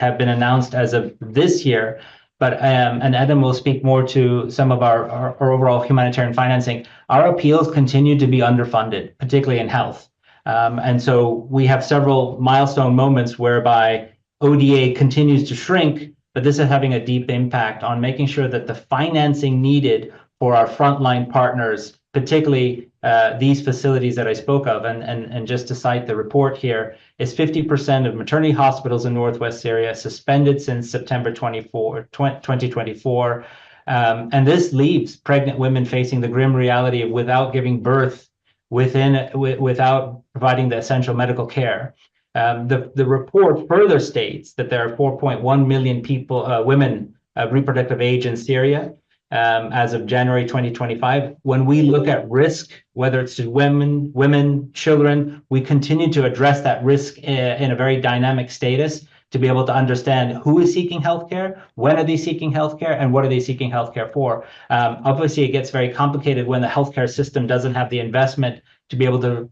have been announced as of this year. But and Adam will speak more to some of our overall humanitarian financing. Our appeals continue to be underfunded, particularly in health. And so we have several milestone moments whereby ODA continues to shrink, but this is having a deep impact on making sure that the financing needed for our frontline partners, particularly these facilities that I spoke of, and just to cite the report here, is 50% of maternity hospitals in Northwest Syria suspended since September 2024. And this leaves pregnant women facing the grim reality of without giving birth without providing the essential medical care. The report further states that there are 4.1 million women of reproductive age in Syria as of January 2025. When we look at risk, whether it's to women, children, we continue to address that risk in a very dynamic status to be able to understand who is seeking healthcare, when are they seeking healthcare, and what are they seeking healthcare for. Obviously, it gets very complicated when the healthcare system doesn't have the investment to be able to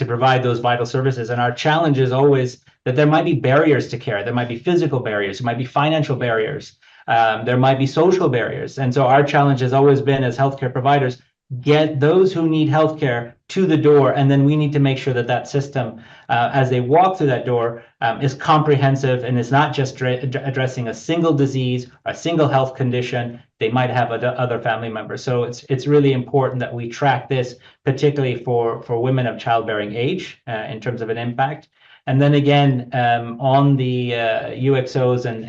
provide those vital services. And our challenge is always that there might be barriers to care. There might be physical barriers, there might be financial barriers, there might be social barriers. And so our challenge has always been, as healthcare providers, get those who need healthcare to the door, and then we need to make sure that that system, as they walk through that door, is comprehensive and is not just addressing a single disease, a single health condition. They might have other family members. So it's really important that we track this, particularly for women of childbearing age, in terms of an impact. And then again, on the UXOs and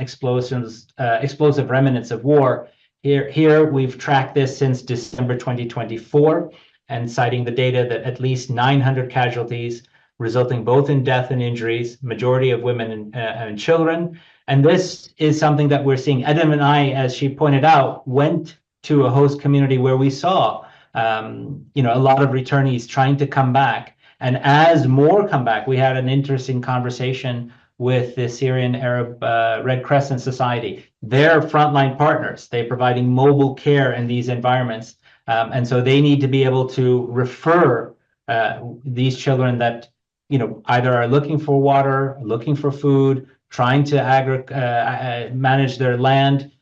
explosive remnants of war, here we've tracked this since December 2024, and citing the data that at least 900 casualties, resulting both in death and injuries, majority of women and children. And this is something that we're seeing. Adam and I, as she pointed out, went to a host community where we saw a lot of returnees trying to come back. And as more come back, we had an interesting conversation with the Syrian Arab Red Crescent Society. They're frontline partners. They're providing mobile care in these environments. And so they need to be able to refer these children that either are looking for water, looking for food, trying to manage their land,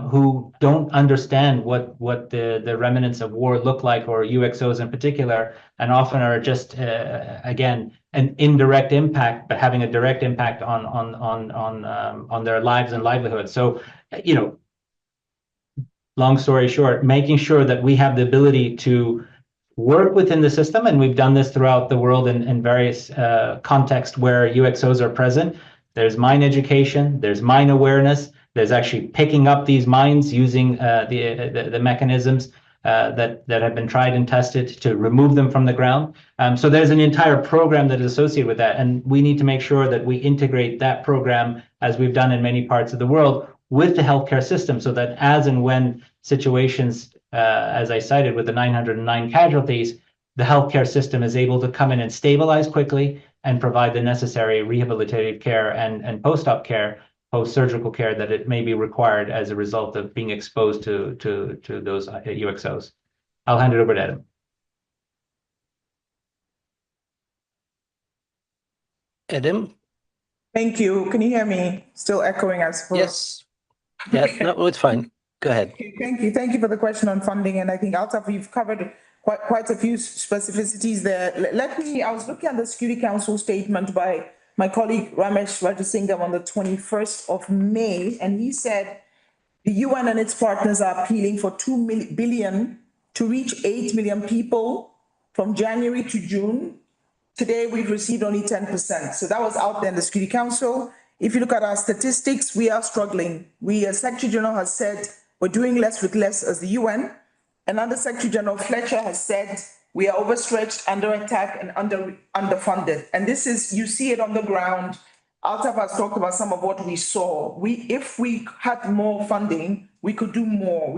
who don't understand what the remnants of war look like, or UXOs in particular, and often are just again an indirect impact, but having a direct impact on their lives and livelihoods. So long story short, making sure that we have the ability to work within the system, and we've done this throughout the world in various contexts where UXOs are present. There's mine education, there's mine awareness, there's actually picking up these mines using the mechanisms that have been tried and tested to remove them from the ground. So there's an entire program that is associated with that, and we need to make sure that we integrate that program, as we've done in many parts of the world, with the healthcare system, so that as and when situations, as I cited with the 909 casualties, the healthcare system is able to come in and stabilize quickly and provide the necessary rehabilitative care and post-op care, post-surgical care that it may be required as a result of being exposed to those UXOs. I'll hand it over to Adam. Adam? Thank you. Can you hear me? Still echoing, I suppose. Yes. Yeah, no, it's fine. Go ahead. Okay, thank you. Thank you for the question on funding. And I think, Altaf, you've covered quite a few specificities there. I was looking at the Security Council statement by my colleague Ramesh Rajasingham on the 21st of May, and he said the UN and its partners are appealing for $2 billion to reach 8 million people from January to June. Today, we've received only 10%. So that was out there in the Security Council. If you look at our statistics, we are struggling. We, as Secretary General has said, we're doing less with less as the UN. And Under Secretary General Fletcher has said we are overstretched, under attack, and underfunded. And this is, you see it on the ground. Altaf has talked about some of what we saw. If we had more funding, we could do more.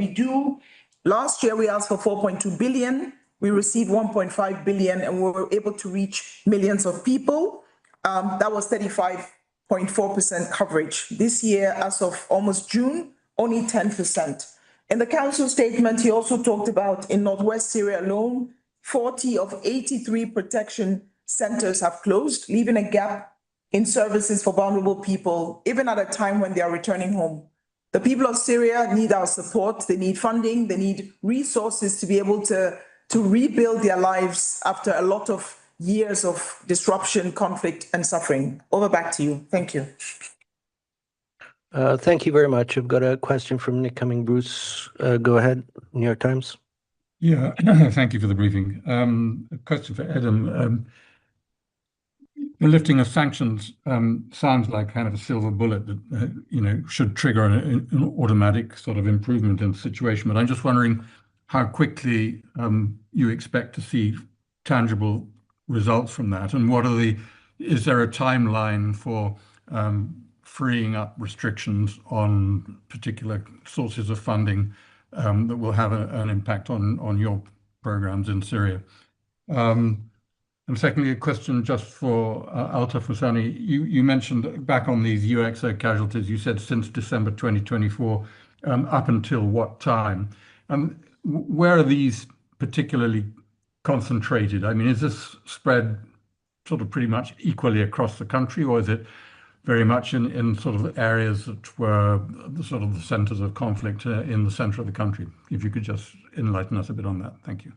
Last year, we asked for 4.2 billion. We received 1.5 billion, and we were able to reach millions of people. That was 35.4% coverage. This year, as of almost June, only 10%. In the council statement, he also talked about in Northwest Syria alone, 40 of 83 protection centers have closed, leaving a gap in services for vulnerable people, even at a time when they are returning home. The people of Syria need our support. They need funding. They need resources to be able to rebuild their lives after a lot of years of disruption, conflict, and suffering. Over back to you. Thank you. Thank you very much. I've got a question from Nick Cumming. Bruce, go ahead, New York Times. Yeah, thank you for the briefing. A question for Adam. The lifting of sanctions sounds like kind of a silver bullet that should trigger an automatic sort of improvement in the situation. But I'm just wondering how quickly you expect to see tangible results from that, and is there a timeline for freeing up restrictions on particular sources of funding that will have an impact on your programs in Syria? And secondly, a question just for Altaf Husani. You mentioned back on these UXO casualties, you said since December 2024, up until what time? Where are these particularly concentrated? I mean, is this spread sort of pretty much equally across the country, or is it very much in sort of areas that were the sort of the centers of conflict in the center of the country? If you could just enlighten us a bit on that. Thank you.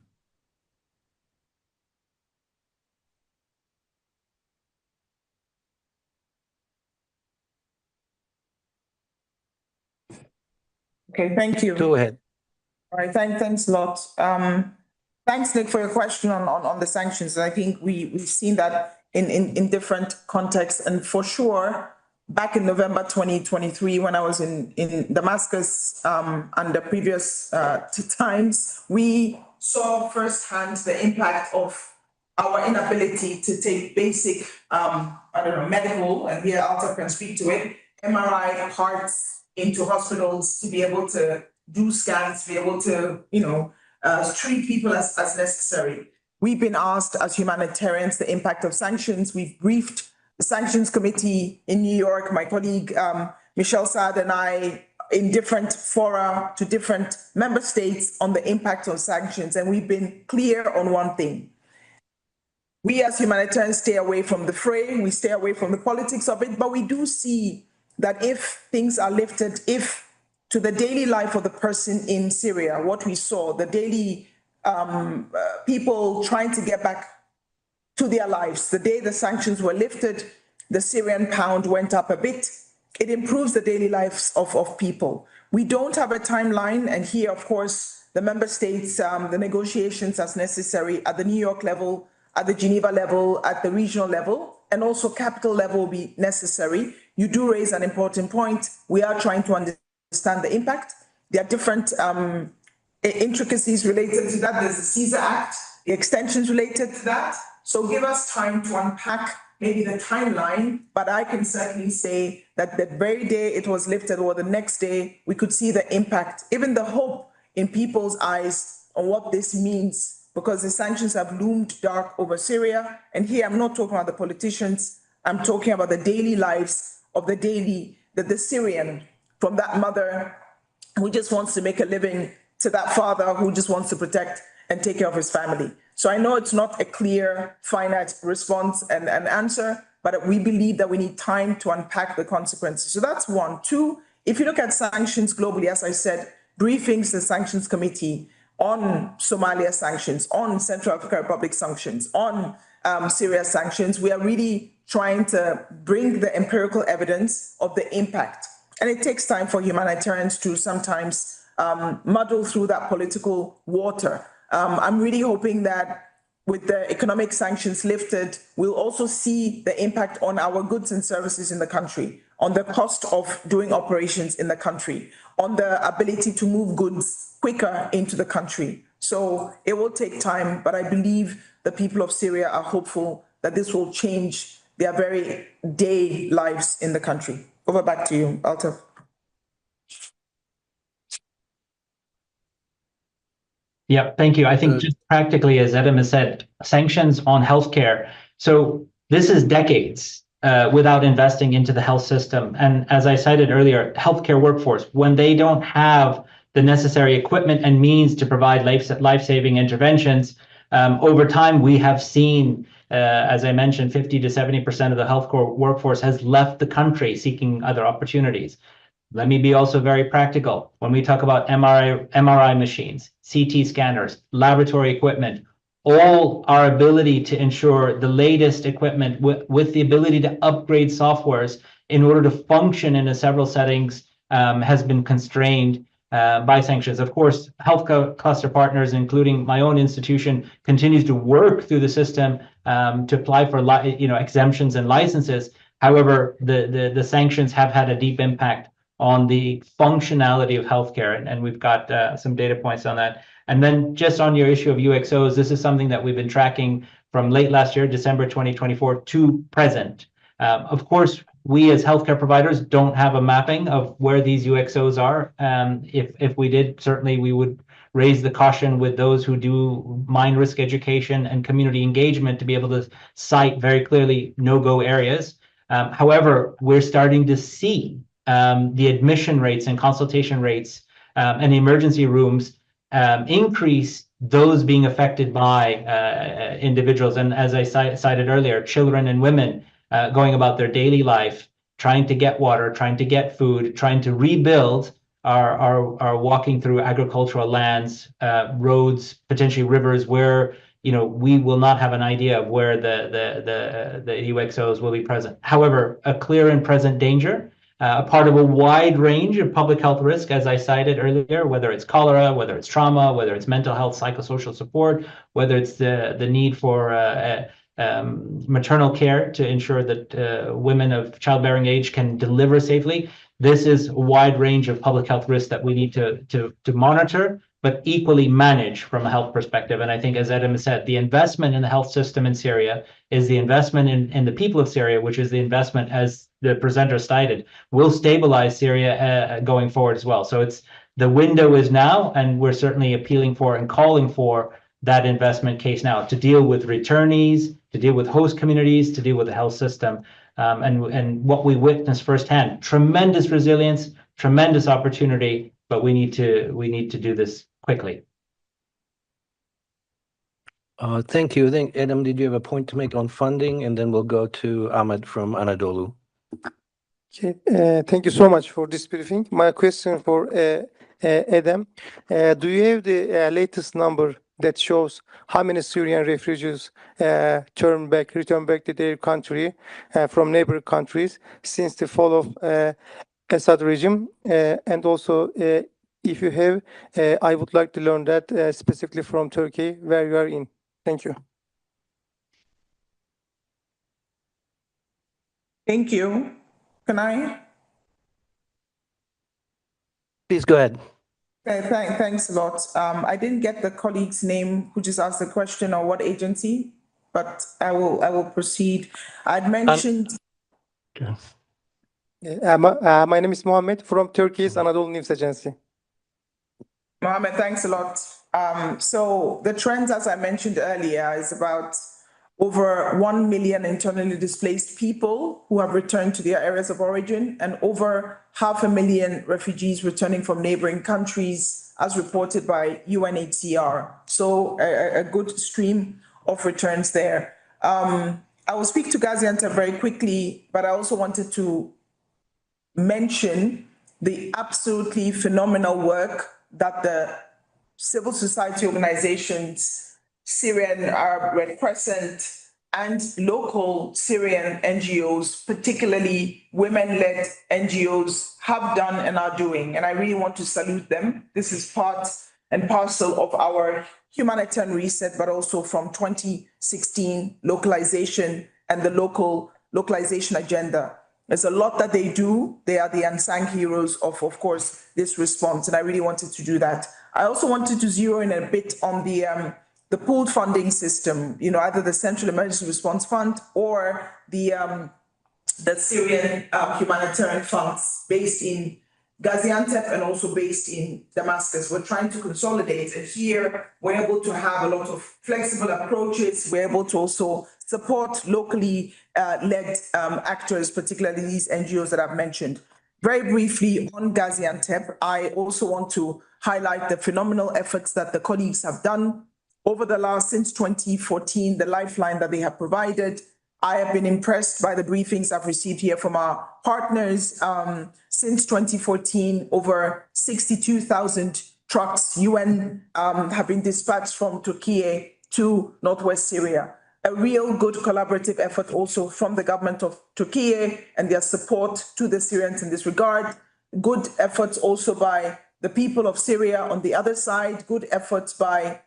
Okay, thank you. Go ahead. All right, thanks a lot. Thanks, Nick, for your question on the sanctions. I think we've seen that in different contexts, and for sure, back in November 2023, when I was in Damascus and the previous times, we saw firsthand the impact of our inability to take basic, medical, and here Altaf can speak to it, MRI parts into hospitals to be able to do scans, to be able to, treat people as necessary. We've been asked as humanitarians the impact of sanctions. We've briefed the Sanctions Committee in New York, my colleague Michelle Saad and I, in different fora to different member states on the impact of sanctions. And we've been clear on one thing. We as humanitarians stay away from the fray, we stay away from the politics of it, but we do see that if things are lifted, if to the daily life of the person in Syria, what we saw, the daily people trying to get back to their lives, the day the sanctions were lifted, the Syrian pound went up a bit. It improves the daily lives of people. We don't have a timeline, and here, of course, the member states, the negotiations as necessary at the New York level, at the Geneva level, at the regional level, and also capital level will be necessary. You do raise an important point. We are trying to understand the impact. There are different intricacies related to that. There's the CESAR Act, the extensions related to that. So give us time to unpack maybe the timeline, but I can certainly say that the very day it was lifted or the next day, we could see the impact, even the hope in people's eyes on what this means, because the sanctions have loomed dark over Syria. And here I'm not talking about the politicians, I'm talking about the daily lives of the Syrian, from that mother who just wants to make a living to that father who just wants to protect and take care of his family. So I know it's not a clear, finite response and answer, but we believe that we need time to unpack the consequences. So that's one. Two, if you look at sanctions globally, as I said, briefings, the Sanctions Committee on Somalia sanctions, on Central African Republic sanctions, on Syria sanctions, we are really trying to bring the empirical evidence of the impact. And it takes time for humanitarians to sometimes muddle through that political water. I'm really hoping that with the economic sanctions lifted, we'll also see the impact on our goods and services in the country, on the cost of doing operations in the country, on the ability to move goods quicker into the country. So it will take time, but I believe the people of Syria are hopeful that this will change their very day lives in the country. Over back to you, Altaf. Yeah, thank you. I think just practically, as Adam has said, sanctions on healthcare. So this is decades without investing into the health system. And as I cited earlier, healthcare workforce, when they don't have the necessary equipment and means to provide life-saving interventions, over time, we have seen As I mentioned, 50 to 70% of the healthcare workforce has left the country seeking other opportunities. Let me be also very practical. When we talk about MRI machines, CT scanners, laboratory equipment, all our ability to ensure the latest equipment with the ability to upgrade softwares in order to function in several settings has been constrained by sanctions. Of course, health cluster partners, including my own institution, continues to work through the system to apply for exemptions and licenses. However, the sanctions have had a deep impact on the functionality of healthcare, and we've got some data points on that. And then just on your issue of UXOs, this is something that we've been tracking from late last year, December 2024 to present. Of course, we as healthcare providers don't have a mapping of where these UXOs are. If we did, certainly we would raise the caution with those who do mine risk education and community engagement to be able to cite very clearly no-go areas. However, we're starting to see the admission rates and consultation rates and emergency rooms increase, those being affected by individuals. And as I cited earlier, children and women going about their daily life, trying to get water, trying to get food, trying to rebuild, are walking through agricultural lands, roads, potentially rivers, where we will not have an idea of where the UXOs will be present. However, a clear and present danger, a part of a wide range of public health risk, as I cited earlier, whether it's cholera, whether it's trauma, whether it's mental health, psychosocial support, whether it's the need for maternal care to ensure that women of childbearing age can deliver safely. This is a wide range of public health risks that we need to monitor, but equally manage from a health perspective. And I think, as Adam said, the investment in the health system in Syria is the investment in the people of Syria, which is the investment, as the presenter cited, will stabilize Syria going forward as well. So the window is now, and we're certainly appealing for and calling for that investment case now to deal with returnees, to deal with host communities, to deal with the health system. And what we witnessed firsthand, tremendous resilience, tremendous opportunity, but we need to do this quickly. Thank you. I think, Adam, did you have a point to make on funding? And then we'll go to Ahmed from Anadolu. Okay, thank you so much for this briefing. My question for Adam, do you have the latest number that shows how many Syrian refugees return back to their country from neighboring countries since the fall of Assad regime? And also, if you have, I would like to learn that specifically from Turkey, where you are in. Thank you. Thank you. Can I? Please go ahead. Thanks a lot. I didn't get the colleague's name who just asked the question or what agency, but I will proceed. I'd mentioned. Okay. My name is Mohammed from Turkey's Anadolu News Agency. Mohammed, thanks a lot. So the trends, as I mentioned earlier, is about over 1 million internally displaced people who have returned to their areas of origin, and over 500,000 refugees returning from neighboring countries, as reported by UNHCR. So a good stream of returns there. I will speak to Gaziantep very quickly, but I also wanted to mention the absolutely phenomenal work that the civil society organizations, Syrian Arab Red Crescent, and local Syrian NGOs, particularly women-led NGOs, have done and are doing. And I really want to salute them. This is part and parcel of our humanitarian reset, but also from 2016 localization and the localization agenda. There's a lot that they do. They are the unsung heroes of course, this response. And I really wanted to do that. I also wanted to zero in a bit on the pooled funding system, either the Central Emergency Response Fund or the Syrian humanitarian funds based in Gaziantep and also based in Damascus. We're trying to consolidate, and here we're able to have a lot of flexible approaches. We're able to also support locally led actors, particularly these NGOs that I've mentioned. Very briefly on Gaziantep, I also want to highlight the phenomenal efforts that the colleagues have done over the last, since 2014, the lifeline that they have provided. I have been impressed by the briefings I've received here from our partners. Since 2014, over 62,000 trucks, UN, have been dispatched from Turkey to northwest Syria. A real good collaborative effort also from the government of Turkey and their support to the Syrians in this regard. Good efforts also by the people of Syria on the other side. Good efforts by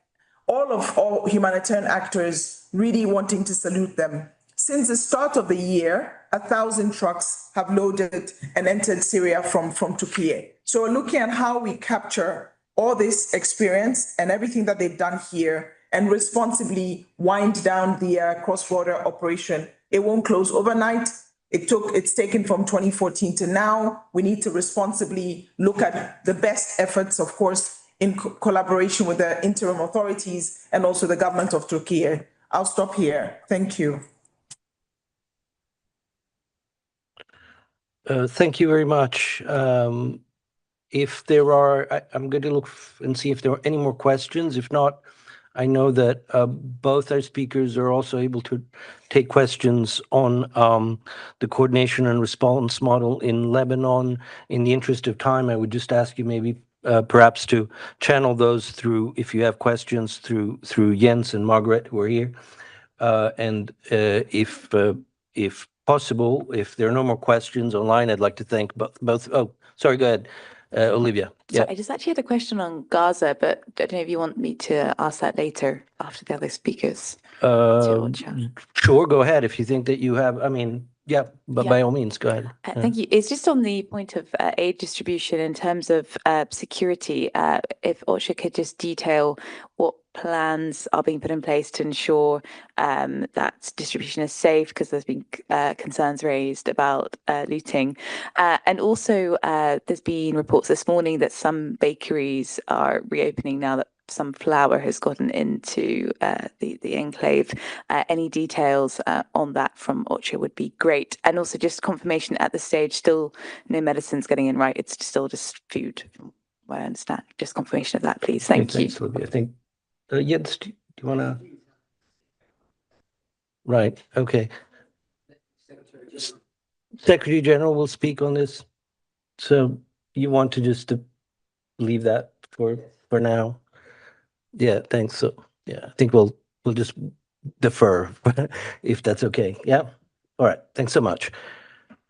all humanitarian actors, really wanting to salute them. Since the start of the year, 1,000 trucks have loaded and entered Syria from Turkey. So we're looking at how we capture all this experience and everything that they've done here and responsibly wind down the cross-border operation. It won't close overnight. It's taken from 2014 to now. We need to responsibly look at the best efforts, of course, in collaboration with the interim authorities and also the government of Turkey. I'll stop here. Thank you. Thank you very much. If there are, I'm going to look and see if there are any more questions. If not, I know that both our speakers are also able to take questions on the coordination and response model in Lebanon. In the interest of time, I would just ask you maybe perhaps to channel those through, if you have questions, through Jens and Margaret, who are here. And if possible, if there are no more questions online, I'd like to thank both. Oh, sorry, go ahead, Olivia. Yeah. I just actually had a question on Gaza, but I don't know if you want me to ask that later after the other speakers. Sure, go ahead if you think that you have. I mean, yeah, but by all means, go ahead. Thank you. It's just on the point of aid distribution in terms of security. If OCHA could just detail what plans are being put in place to ensure that distribution is safe, because there's been concerns raised about looting. And also, there's been reports this morning that some bakeries are reopening now that some flour has gotten into the enclave. Any details on that from OCHA would be great. And also just confirmation at this stage, still no medicines getting in, right? It's still just food, from what I understand. Just confirmation of that, please. Thank you. Thanks, Olivia. I think, Jens, do you want to? Right, okay. Secretary General will speak on this. So you want to just leave that for now? Yeah, thanks. So yeah, I think we'll just defer if that's okay. Yeah. All right. Thanks so much.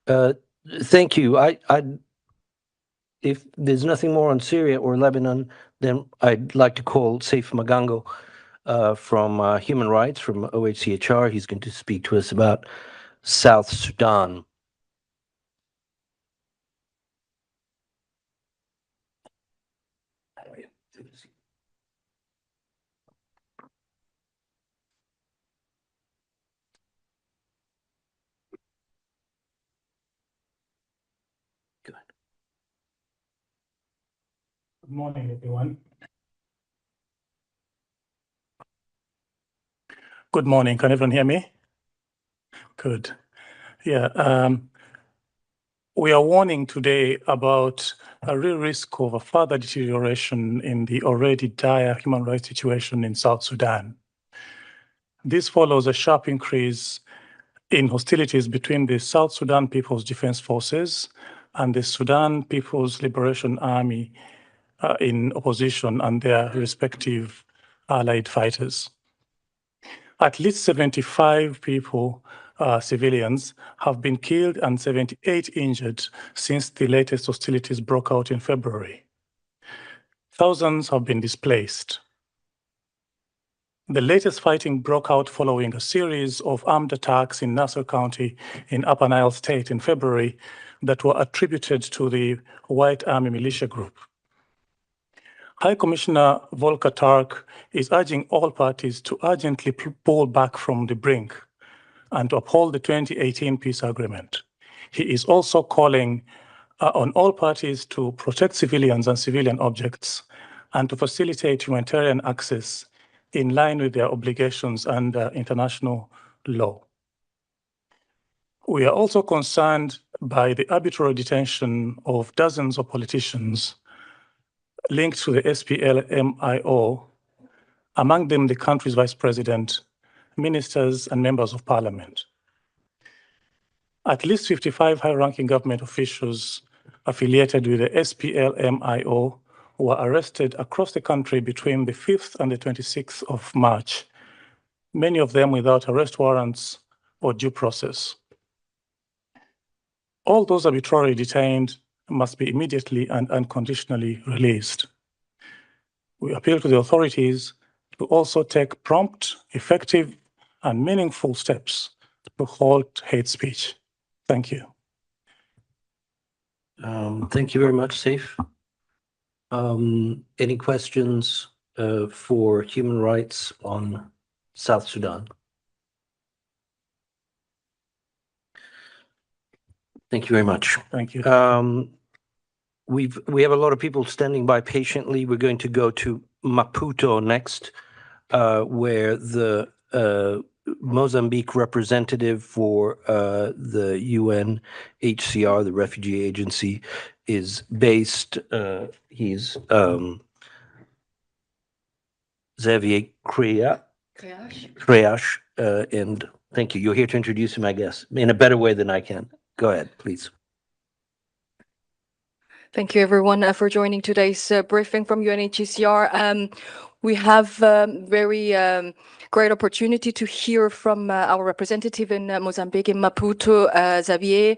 Thank you. If there's nothing more on Syria or Lebanon, then I'd like to call Saif Magango from Human Rights from OHCHR. He's going to speak to us about South Sudan. Good morning, everyone. Good morning. Can everyone hear me? Good. Yeah. We are warning today about a real risk of a further deterioration in the already dire human rights situation in South Sudan. This follows a sharp increase in hostilities between the South Sudan People's Defense Forces and the Sudan People's Liberation Army in opposition and their respective allied fighters. At least 75 people, civilians, have been killed and 78 injured since the latest hostilities broke out in February. Thousands have been displaced. The latest fighting broke out following a series of armed attacks in Nassau County in Upper Nile State in February that were attributed to the White Army militia group. High Commissioner Volker Turk is urging all parties to urgently pull back from the brink and to uphold the 2018 peace agreement. He is also calling on all parties to protect civilians and civilian objects and to facilitate humanitarian access in line with their obligations under international law. We are also concerned by the arbitrary detention of dozens of politicians linked to the SPLMIO among them the country's vice president, ministers, and members of parliament. At least 55 high-ranking government officials affiliated with the SPLMIO were arrested across the country between the 5th and the 26th of March, many of them without arrest warrants or due process. All those arbitrarily detained must be immediately and unconditionally released. We appeal to the authorities to also take prompt, effective, and meaningful steps to halt hate speech. Thank you. Thank you very much, Saif. Any questions for human rights on South Sudan? Thank you very much. Thank you. We have a lot of people standing by patiently. We're going to go to Maputo next, where the Mozambique representative for the UNHCR, the refugee agency, is based. He's Xavier Creash, and thank you. You're here to introduce him, I guess, in a better way than I can. Go ahead, please. Thank you, everyone, for joining today's briefing from UNHCR. We have very great opportunity to hear from our representative in Mozambique, in Maputo, Xavier.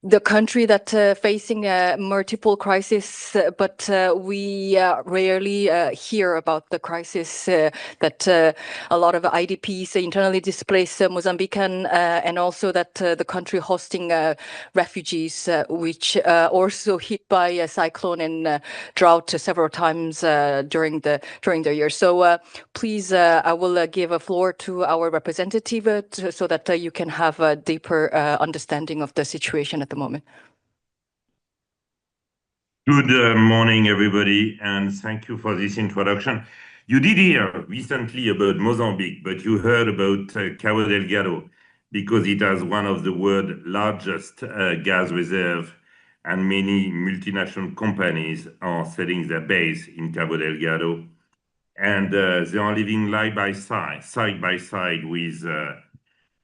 The country that facing multiple crises, but we rarely hear about the crisis that a lot of IDPs, internally displaced Mozambican, and also that the country hosting refugees, which also hit by a cyclone and drought several times during the year. So please, I will give a floor to our representative so that you can have a deeper understanding of the situation at the moment. Good morning, everybody, and thank you for this introduction. You did hear recently about Mozambique, but you heard about Cabo Delgado because it has one of the world's largest gas reserves, and many multinational companies are setting their base in Cabo Delgado, and they are living side by side with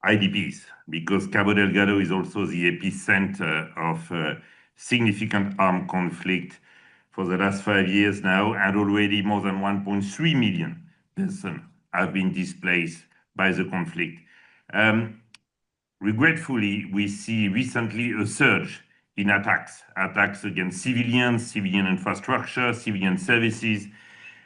IDPs, because Cabo Delgado is also the epicenter of significant armed conflict for the last 5 years now, and already more than 1.3 million persons have been displaced by the conflict. Regretfully, we see recently a surge in attacks against civilians, civilian infrastructure, civilian services,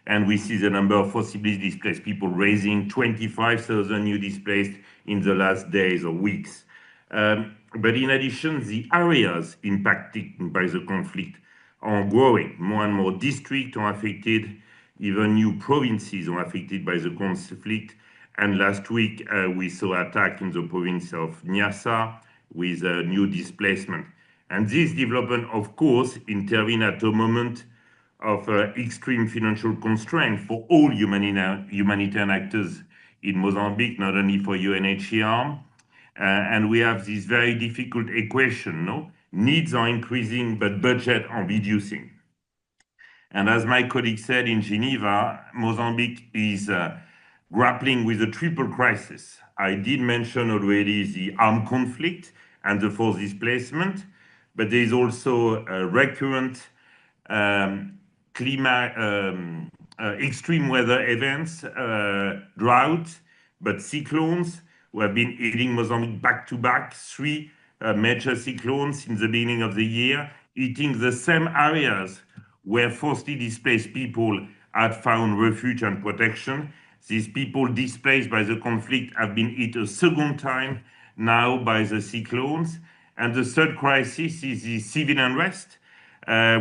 and we see the number of forcibly displaced people raising 25,000 new displaced in the last days or weeks. But in addition, the areas impacted by the conflict are growing. More and more districts are affected, even new provinces are affected by the conflict. And last week, we saw an attack in the province of Niassa with new displacement. And this development, of course, intervened at a moment of extreme financial constraint for all humanitarian actors in Mozambique, not only for UNHCR. And we have this very difficult equation, no? Needs are increasing, but budget are reducing. And as my colleague said in Geneva, Mozambique is grappling with a triple crisis. I did mention already the armed conflict and the forced displacement, but there is also a recurrent extreme weather events, drought, but cyclones who have been hitting Mozambique back to back, 3 major cyclones in the beginning of the year, hitting the same areas where forcibly displaced people had found refuge and protection. These people displaced by the conflict have been hit a second time now by the cyclones. And the third crisis is the civil unrest,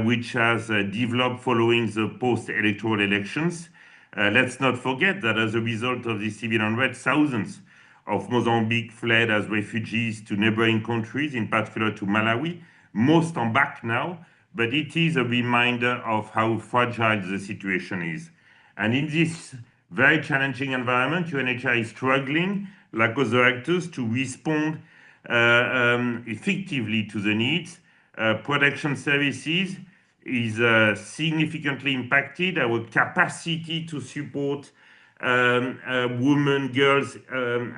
which has developed following the post-electoral elections. Let's not forget that as a result of the civil unrest, thousands of Mozambique fled as refugees to neighboring countries, in particular to Malawi. Most are back now, but it is a reminder of how fragile the situation is. And in this very challenging environment, UNHCR is struggling, like other actors, to respond effectively to the needs. Protection services is significantly impacted. Our capacity to support women, girls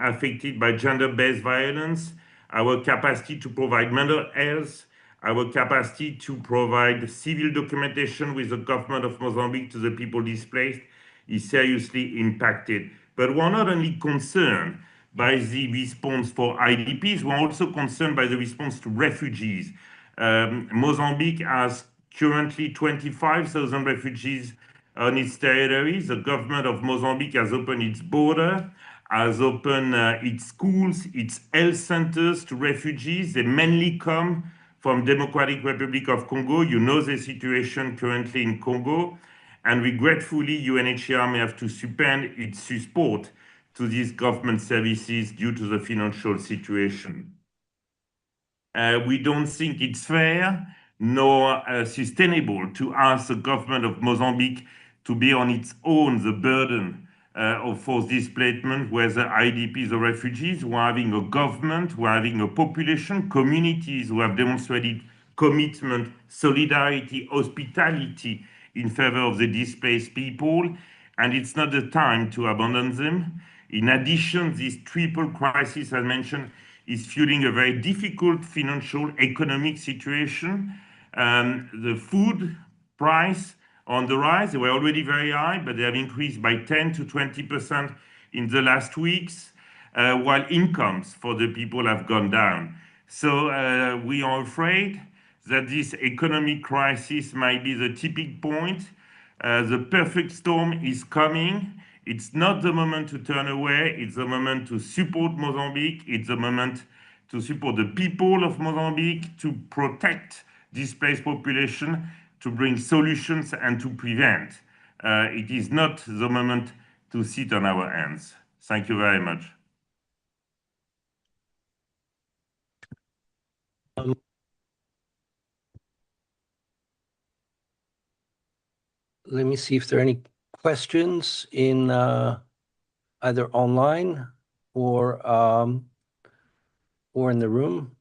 affected by gender-based violence, our capacity to provide mental health, our capacity to provide civil documentation with the government of Mozambique to the people displaced is seriously impacted. But we're not only concerned by the response for IDPs, we're also concerned by the response to refugees. Mozambique has currently 25,000 refugees on its territory. The government of Mozambique has opened its border, has opened its schools, its health centers to refugees. They mainly come from Democratic Republic of Congo. You know the situation currently in Congo. And regretfully, UNHCR may have to suspend its support to these government services due to the financial situation. We don't think it's fair nor sustainable to ask the government of Mozambique to bear on its own the burden of forced displacement, whether IDPs or refugees. We're having a government, we're having a population, communities who have demonstrated commitment, solidarity, hospitality in favor of the displaced people, and it's not the time to abandon them. In addition, this triple crisis, as mentioned, is fueling a very difficult financial economic situation. The food price on the rise. They were already very high, but they have increased by 10 to 20% in the last weeks, while incomes for the people have gone down. So we are afraid that this economic crisis might be the tipping point. The perfect storm is coming. It's not the moment to turn away. It's the moment to support Mozambique. It's the moment to support the people of Mozambique, to protect displaced population, to bring solutions and to prevent. It is not the moment to sit on our hands. Thank you very much. Let me see if there are any questions in either online or in the room.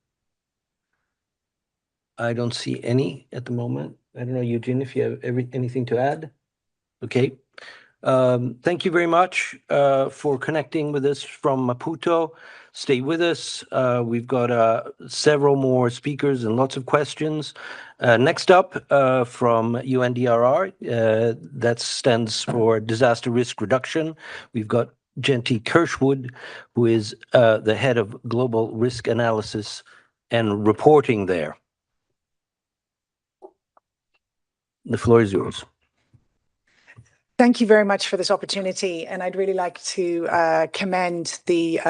I don't see any at the moment. I don't know, Eugene, if you have anything to add. Okay. Thank you very much for connecting with us from Maputo. Stay with us. We've got several more speakers and lots of questions. Next up from UNDRR, that stands for Disaster Risk Reduction. We've got Genty Kirschwood, who is the head of Global Risk Analysis and Reporting there. The floor is yours. Thank you very much for this opportunity, and I'd really like to commend the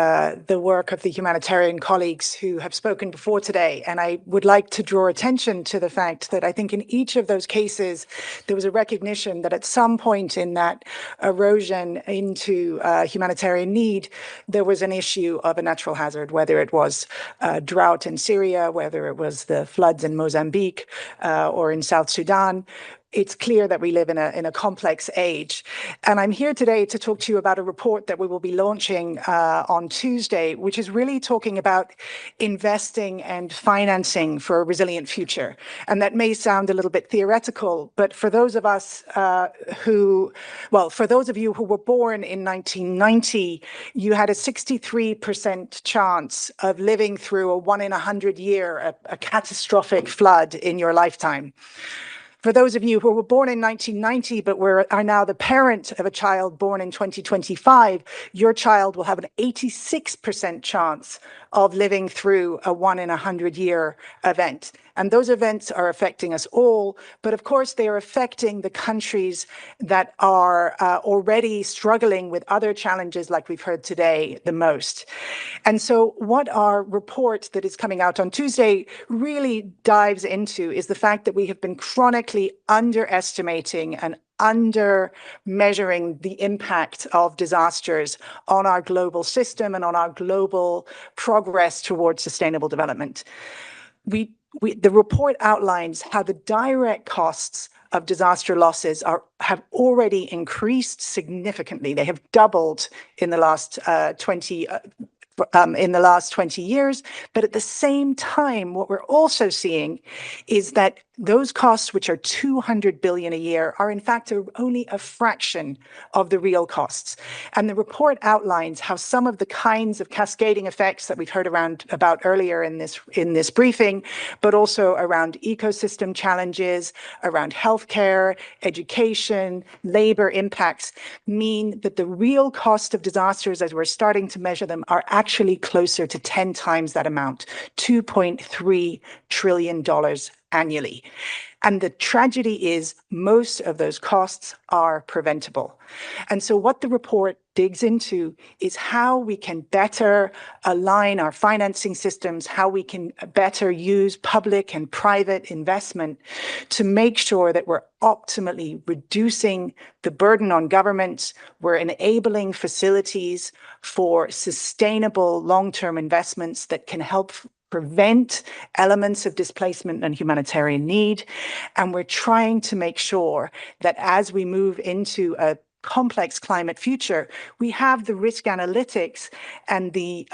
work of the humanitarian colleagues who have spoken before today. And I would like to draw attention to the fact that I think in each of those cases, there was a recognition that at some point in that erosion into humanitarian need, there was an issue of a natural hazard, whether it was drought in Syria, whether it was the floods in Mozambique or in South Sudan. It's clear that we live in a complex age. And I'm here today to talk to you about a report that we will be launching on Tuesday, which is really talking about investing and financing for a resilient future. And that may sound a little bit theoretical, but for those of us for those of you who were born in 1990, you had a 63% chance of living through a 1 in 100 year, a catastrophic flood in your lifetime. For those of you who were born in 1990 but are now the parent of a child born in 2025, your child will have an 86% chance of living through a 1 in 100 year event. And those events are affecting us all, but of course they are affecting the countries that are already struggling with other challenges like we've heard today the most. And so what our report that is coming out on Tuesday really dives into is the fact that we have been chronically underestimating and under measuring the impact of disasters on our global system and on our global progress towards sustainable development. The report outlines how the direct costs of disaster losses have already increased significantly. They have doubled in the last in the last 20 years. But at the same time, what we're also seeing is that those costs, which are 200 billion a year, are in fact only a fraction of the real costs. And the report outlines how some of the kinds of cascading effects that we've heard about earlier in this briefing, but also around ecosystem challenges, around healthcare, education, labor impacts, mean that the real cost of disasters, as we're starting to measure them, are actually closer to 10 times that amount, $2.3 trillion annually. And the tragedy is most of those costs are preventable. And so what the report digs into is how we can better align our financing systems, how we can better use public and private investment to make sure that we're optimally reducing the burden on governments, we're enabling facilities for sustainable long-term investments that can help prevent elements of displacement and humanitarian need. And we're trying to make sure that as we move into a complex climate future, we have the risk analytics and the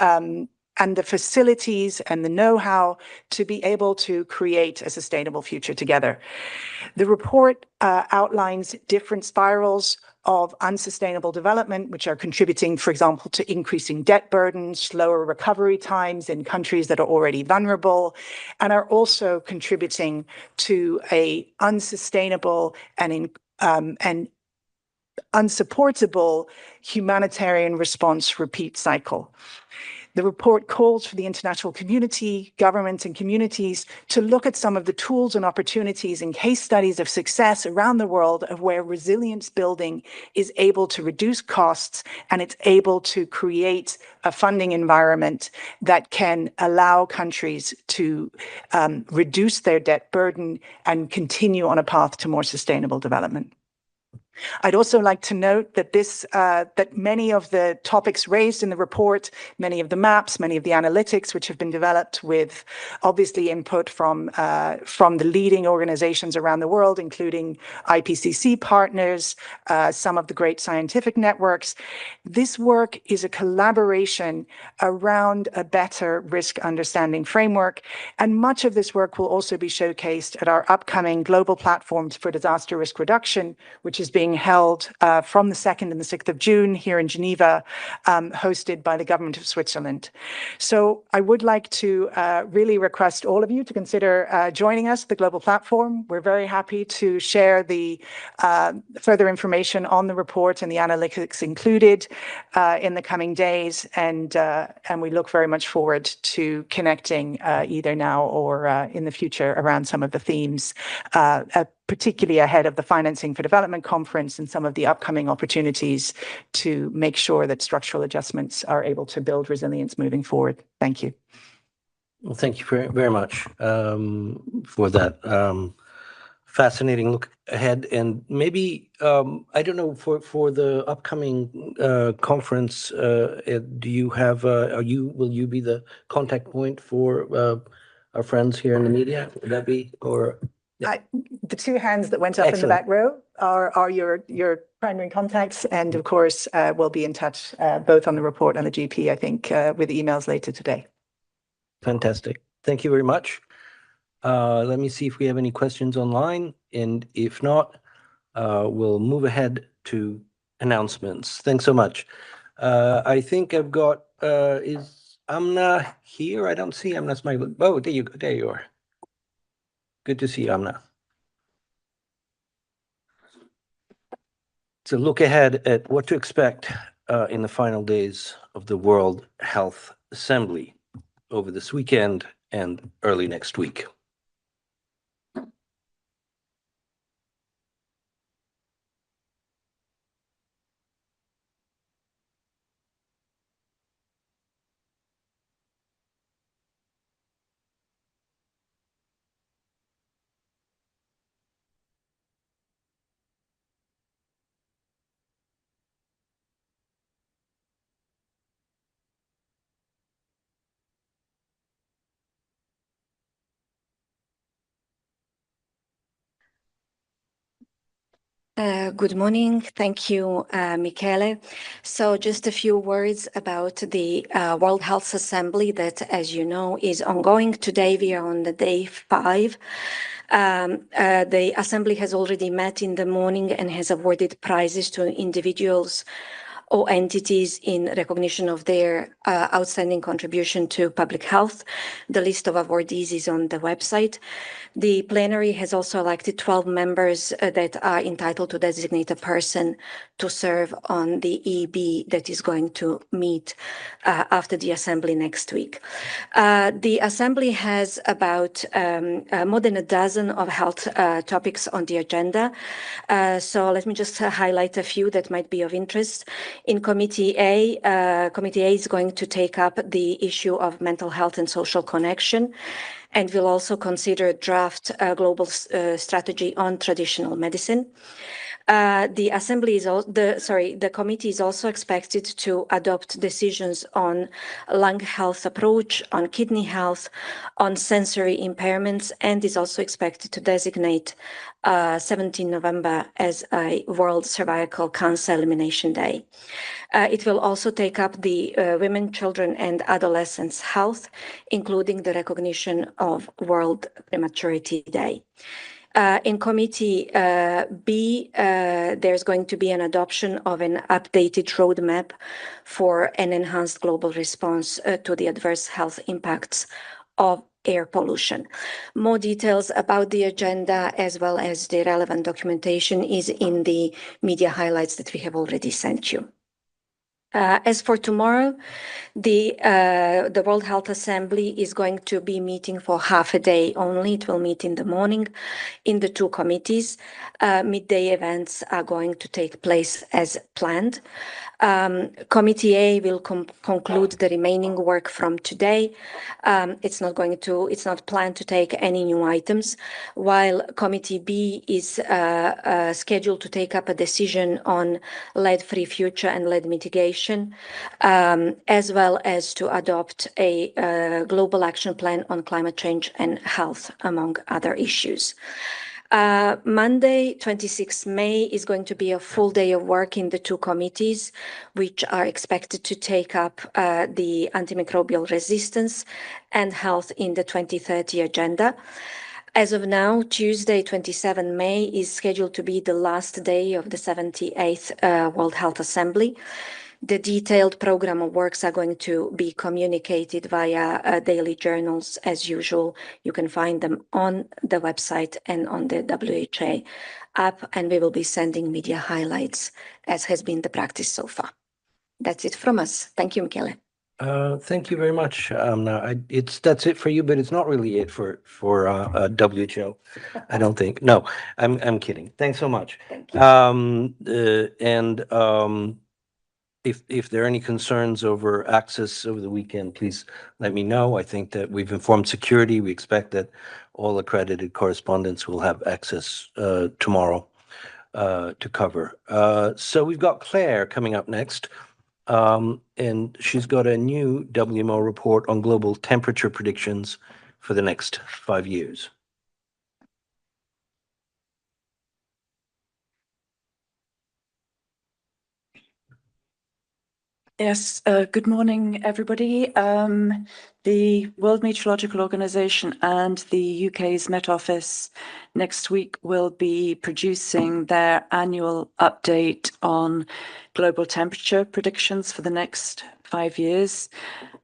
facilities and the know-how to be able to create a sustainable future together. The report outlines different spirals of unsustainable development, which are contributing, for example, to increasing debt burdens, slower recovery times in countries that are already vulnerable, and are also contributing to a unsustainable and unsupportable humanitarian response repeat cycle. The report calls for the international community, governments and communities to look at some of the tools and opportunities and case studies of success around the world of where resilience building is able to reduce costs and it's able to create a funding environment that can allow countries to reduce their debt burden and continue on a path to more sustainable development. I'd also like to note that that many of the topics raised in the report, many of the maps, many of the analytics, which have been developed with obviously input from the leading organizations around the world, including IPCC partners, some of the great scientific networks. This work is a collaboration around a better risk understanding framework, and much of this work will also be showcased at our upcoming Global Platforms for Disaster Risk Reduction, which is being held from the 2nd and the 6th of June here in Geneva, hosted by the government of Switzerland. So I would like to really request all of you to consider joining us at the Global Platform. We're very happy to share the further information on the report and the analytics included in the coming days, and we look very much forward to connecting either now or in the future around some of the themes, particularly ahead of the Financing for Development Conference and some of the upcoming opportunities to make sure that structural adjustments are able to build resilience moving forward. Thank you. Well, thank you very much for that fascinating look ahead. And maybe, I don't know, for the upcoming conference, do you have, will you be the contact point for our friends here in the media? Would that be, or? The two hands that went up in the back row are your primary contacts, and of course, we'll be in touch both on the report and the GP, I think, with emails later today. Fantastic. Thank you very much. Let me see if we have any questions online, and if not, we'll move ahead to announcements. Thanks so much. I think I've got, is Amna here? I don't see Amna's mic. Oh, there you go. There you are. Good to see you, Amna. It's a look ahead at what to expect in the final days of the World Health Assembly over this weekend and early next week. Good morning. Thank you, Michele. So just a few words about the World Health Assembly that, as you know, is ongoing. Today we are on the day 5. The Assembly has already met in the morning and has awarded prizes to individuals or entities in recognition of their outstanding contribution to public health. The list of awardees is on the website. The plenary has also elected 12 members that are entitled to designate a person to serve on the EB that is going to meet after the Assembly next week. The Assembly has about more than a dozen of health topics on the agenda. So let me just highlight a few that might be of interest. In Committee A is going to take up the issue of mental health and social connection, and will also consider draft global strategy on traditional medicine. The committee is also expected to adopt decisions on lung health approach, on kidney health, on sensory impairments, and is also expected to designate 17 November as a World Cervical Cancer Elimination Day. It will also take up the women, children, and adolescents' health, including the recognition of World Prematurity Day. In Committee B, there's going to be an adoption of an updated roadmap for an enhanced global response to the adverse health impacts of air pollution. More details about the agenda as well as the relevant documentation is in the media highlights that we have already sent you. As for tomorrow, the World Health Assembly is going to be meeting for half a day only. It will meet in the morning in the 2 committees. Midday events are going to take place as planned. Committee A will conclude the remaining work from today. It's not planned to take any new items, while Committee B is scheduled to take up a decision on lead-free future and lead mitigation, as well as to adopt a global action plan on climate change and health, among other issues. Monday, 26 May, is going to be a full day of work in the 2 committees, which are expected to take up the antimicrobial resistance and health in the 2030 agenda. As of now, Tuesday, 27 May, is scheduled to be the last day of the 78th World Health Assembly. The detailed program of works are going to be communicated via daily journals as usual. You can find them on the website and on the WHA app, and we will be sending media highlights as has been the practice so far. That's it from us. Thank you, Michele. Thank you very much. That's it for you, but it's not really it for WHO. I don't think. No, I'm kidding. Thanks so much. Thank you. If there are any concerns over access over the weekend, please let me know. I think that we've informed security. We expect that all accredited correspondents will have access tomorrow to cover. So we've got Claire coming up next, and she's got a new WMO report on global temperature predictions for the next 5 years. Yes, good morning, everybody. The World Meteorological Organization and the UK's Met Office next week will be producing their annual update on global temperature predictions for the next 5 years.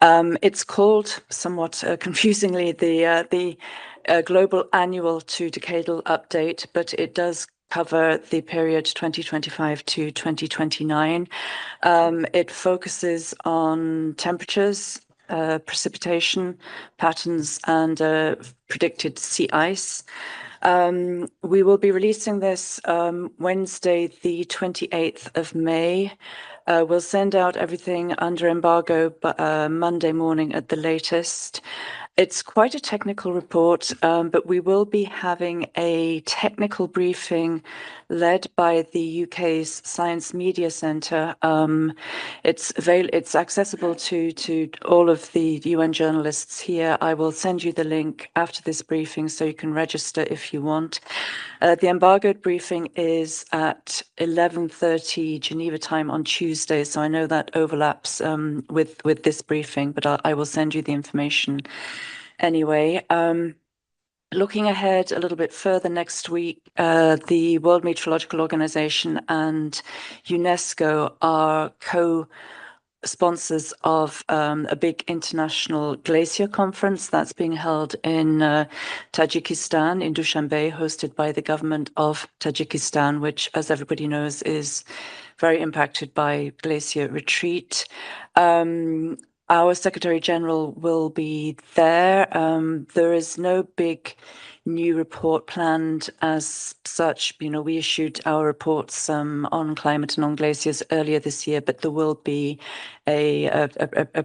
It's called, somewhat confusingly, the Global Annual to Decadal Update, but it does cover the period 2025 to 2029. It focuses on temperatures, precipitation patterns, and predicted sea ice. We will be releasing this Wednesday, the 28th of May. We'll send out everything under embargo Monday morning at the latest. It's quite a technical report, but we will be having a technical briefing led by the UK's Science Media Centre. It's accessible to all of the UN journalists here. I will send you the link after this briefing so you can register if you want. The embargoed briefing is at 11:30 Geneva time on Tuesday, so I know that overlaps with this briefing, but I will send you the information anyway. Looking ahead a little bit further next week, the World Meteorological Organization and UNESCO are co-sponsors of a big international glacier conference that's being held in Tajikistan, in Dushanbe, hosted by the government of Tajikistan, which, as everybody knows, is very impacted by glacier retreat. Our Secretary General will be there. There is no big new report planned as such. You know, we issued our reports on climate and on glaciers earlier this year, but there will be a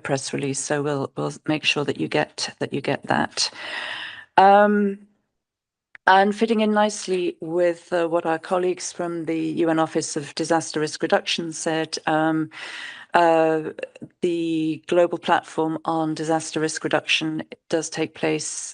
press release, so we'll make sure that you get that. And fitting in nicely with what our colleagues from the UN Office of Disaster Risk Reduction said, the global platform on disaster risk reduction does take place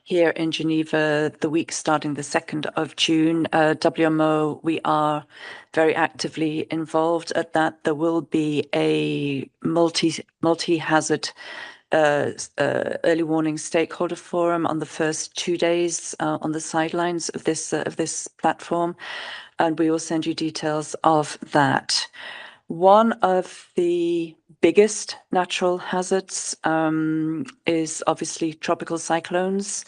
here in Geneva the week starting the 2nd of June. WMO, we are very actively involved at that. There will be a multi-hazard early warning stakeholder forum on the first 2 days on the sidelines of this platform, and we will send you details of that. One of the biggest natural hazards is obviously tropical cyclones.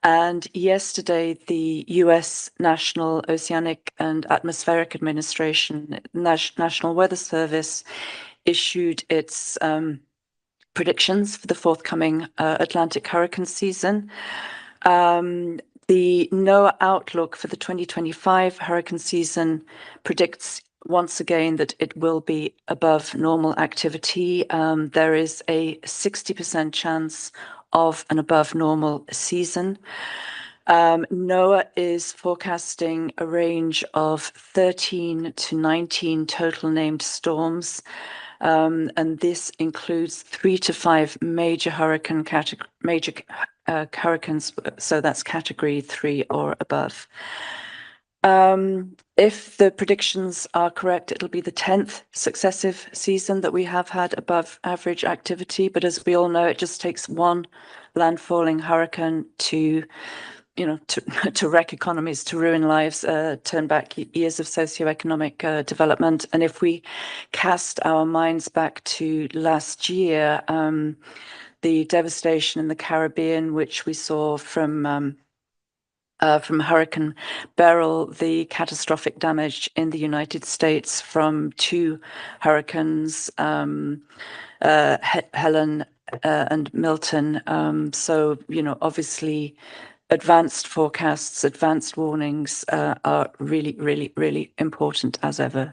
And yesterday, the US National Oceanic and Atmospheric Administration, National Weather Service, issued its predictions for the forthcoming Atlantic hurricane season. The NOAA outlook for the 2025 hurricane season predicts once again that it will be above normal activity. There is a 60% chance of an above normal season. NOAA is forecasting a range of 13 to 19 total named storms. And this includes 3 to 5 major hurricanes, so that's category 3 or above. If the predictions are correct, it'll be the 10th successive season that we have had above average activity. But as we all know, it just takes one landfalling hurricane to wreck economies, to ruin lives, turn back years of socioeconomic development. And if we cast our minds back to last year, the devastation in the Caribbean, which we saw from Hurricane Beryl, the catastrophic damage in the United States from 2 hurricanes, Helen and Milton. So, obviously, advanced forecasts, advanced warnings are really, really, really important as ever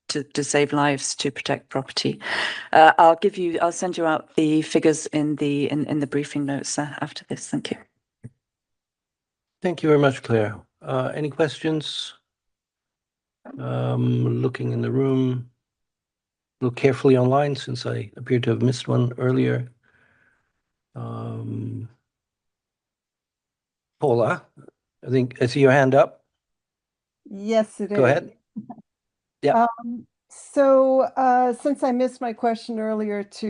to save lives, to protect property. I'll send you out the figures in the briefing notes after this. Thank you. Thank you very much, Claire. Any questions? Looking in the room. Look carefully online since I appear to have missed one earlier. Paula, I see your hand up. Yes, it is. Go ahead. Yeah. So since I missed my question earlier to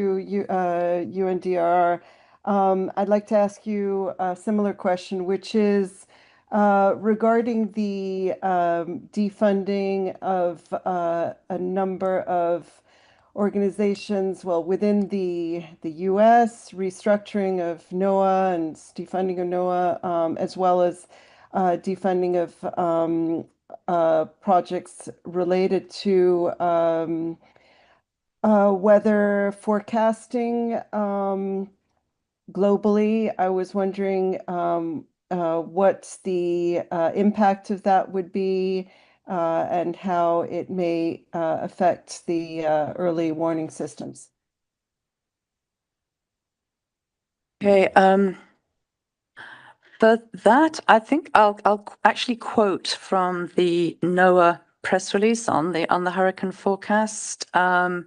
UNDRR, I'd like to ask you a similar question, which is regarding the defunding of a number of organizations, well, within the US, restructuring of NOAA and defunding of NOAA, as well as defunding of projects related to weather forecasting globally. I was wondering what the impact of that would be and how it may affect the early warning systems. Okay. For that, I think I'll actually quote from the NOAA press release on the hurricane forecast. And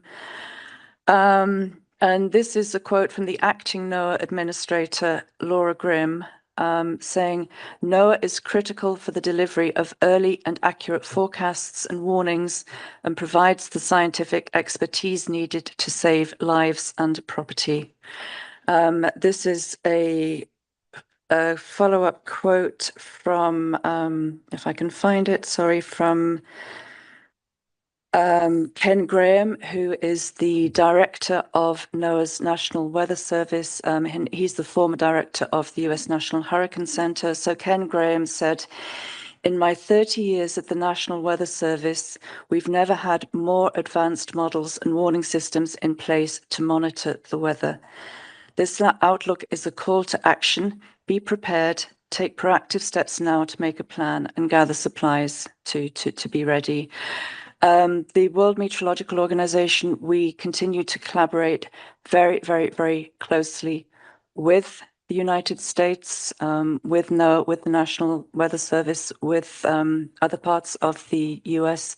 this is a quote from the acting NOAA administrator, Laura Grimm, saying, NOAA is critical for the delivery of early and accurate forecasts and warnings and provides the scientific expertise needed to save lives and property. This is a follow-up quote from, if I can find it, sorry, from Ken Graham, who is the director of NOAA's National Weather Service. He's the former director of the US National Hurricane Center. So Ken Graham said, in my 30 years at the National Weather Service, we've never had more advanced models and warning systems in place to monitor the weather. This outlook is a call to action. Be prepared, take proactive steps now to make a plan and gather supplies to be ready. The World Meteorological Organization, we continue to collaborate very, very, very closely with the United States, with NOAA, with the National Weather Service, with other parts of the US.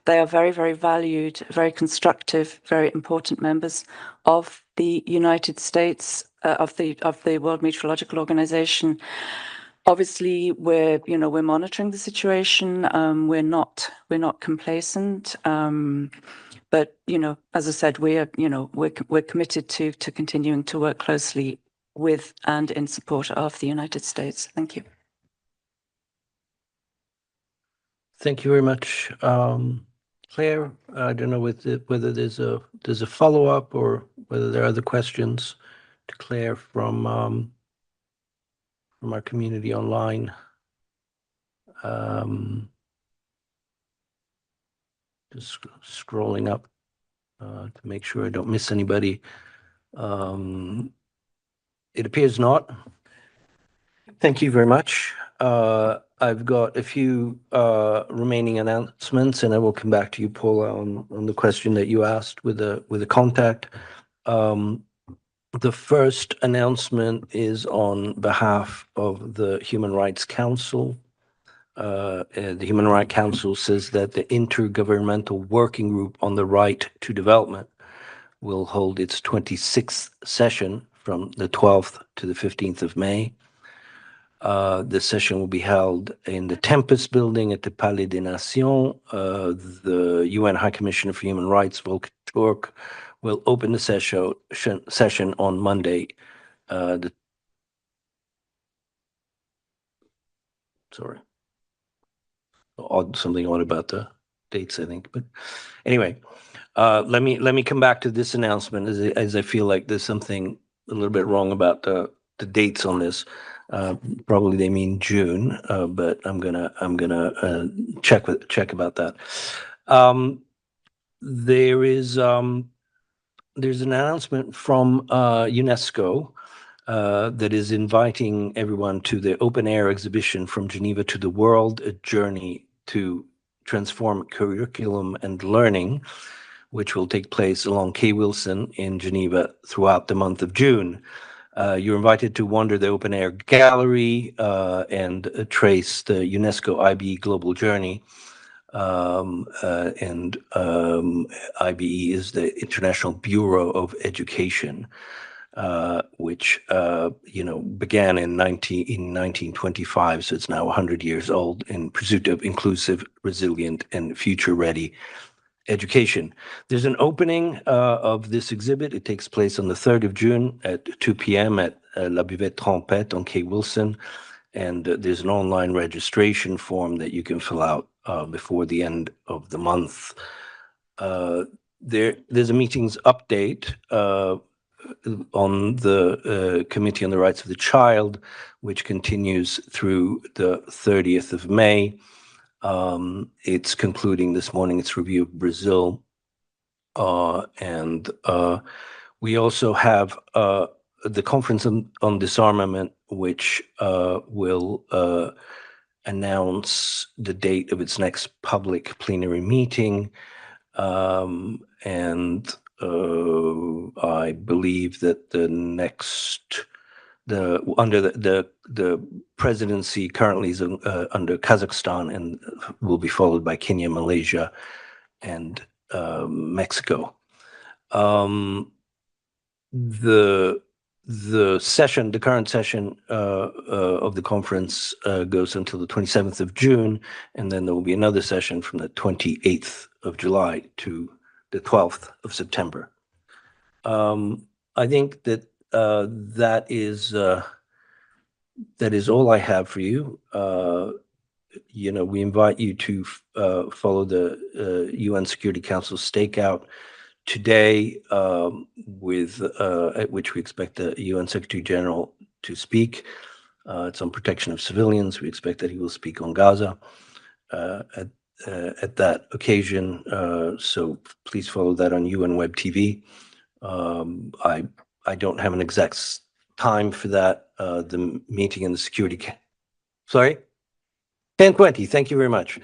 They are very, very valued, very constructive, very important members of the United States, of the World Meteorological Organization. Obviously, we're monitoring the situation. We're not complacent. But as I said, we're committed to continuing to work closely with and in support of the United States. Thank you. Thank you very much, Claire. I don't know whether there's a follow-up or whether there are other questions to Claire from our community online. Just scrolling up to make sure I don't miss anybody. It appears not. Thank you very much. I've got a few remaining announcements, and I will come back to you, Paula, on the question that you asked with a contact. The first announcement is on behalf of the Human Rights Council. The Human Rights Council says that the Intergovernmental Working Group on the Right to Development will hold its 26th session from the 12th to the 15th of May. The session will be held in the Tempest Building at the Palais des Nations. The UN High Commissioner for Human Rights, Volker Turk, will open the session on Monday. Something odd about the dates, I think. But anyway, let me come back to this announcement as I feel like there's something a little bit wrong about the dates on this. Probably they mean June, but I'm gonna check about that. There's an announcement from UNESCO that is inviting everyone to the open air exhibition From Geneva to the World, a journey to transform curriculum and learning, which will take place along Kay Wilson in Geneva throughout the month of June. You're invited to wander the open air gallery and trace the UNESCO IBE Global Journey. IBE is the International Bureau of Education, which began in 1925, so it's now 100 years old, in pursuit of inclusive, resilient, and future-ready education. There's an opening of this exhibit. It takes place on the 3rd of June at 2 p.m. at La Buvette Trompette on Kay Wilson, and there's an online registration form that you can fill out before the end of the month. There's a meetings update on the Committee on the Rights of the Child, which continues through the 30th of May. It's concluding this morning its review of Brazil. And we also have the Conference on Disarmament, which will announce the date of its next public plenary meeting. And I believe that the next under the presidency currently is under Kazakhstan and will be followed by Kenya, Malaysia, and Mexico. The current session of the conference goes until the 27th of June, and then there will be another session from the 28th of July to the 12th of September. I think that that is all I have for you. We invite you to follow the UN Security Council stakeout today, at which we expect the UN Secretary General to speak. It's on protection of civilians. We expect that he will speak on Gaza at that occasion. So please follow that on UN Web TV. I don't have an exact time for that. The meeting in the security. Sorry? 10:20. Thank you very much.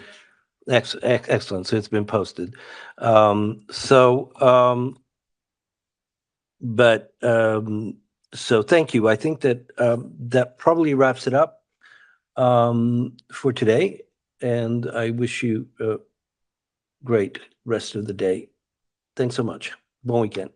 Excellent. So it's been posted. So thank you. I think that that probably wraps it up for today. And I wish you a great rest of the day. Thanks so much. Bon weekend.